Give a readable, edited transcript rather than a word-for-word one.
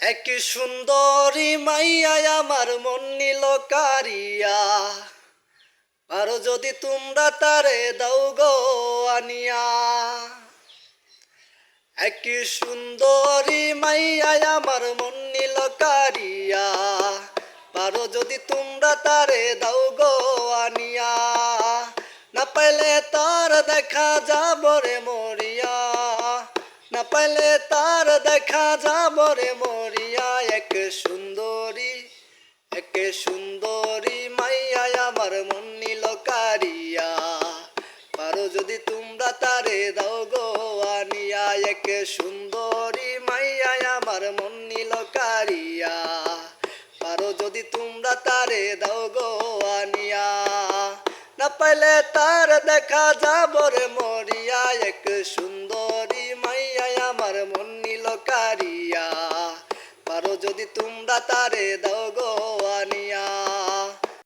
এক সুন্দরী মাইয়া আমার মন নিল কারিয়া, পারো যদি তোমরা তারে দাও গো আনিয়া। এক সুন্দরী মাইয়া আমার মন নিল কারিয়া, পারো যদি তোমরা তারে দাও গো আনিয়া। না পাইলে তার দেখা যাব রে মরিয়া, না পাইলে তার দেখা যাব রে মরিয়া। এক সুন্দরী, এক সুন্দরী মাইয়া আমার মন নিল কারিয়া, পারো যদি তোমরা তারে দাও গো আনিয়া। এক সুন্দরী মাইয়া আমার মন নিল কারিয়া, পারো যদি তোমরা তারে দাও গো আনিয়া। না পাইলে তার দেখা যাব রে মরিয়া। এক সুন্দরী মাইয়া আমার মন নিল কারিয়া, পারো যদি তোমরা তারে দাও গো আনিয়া।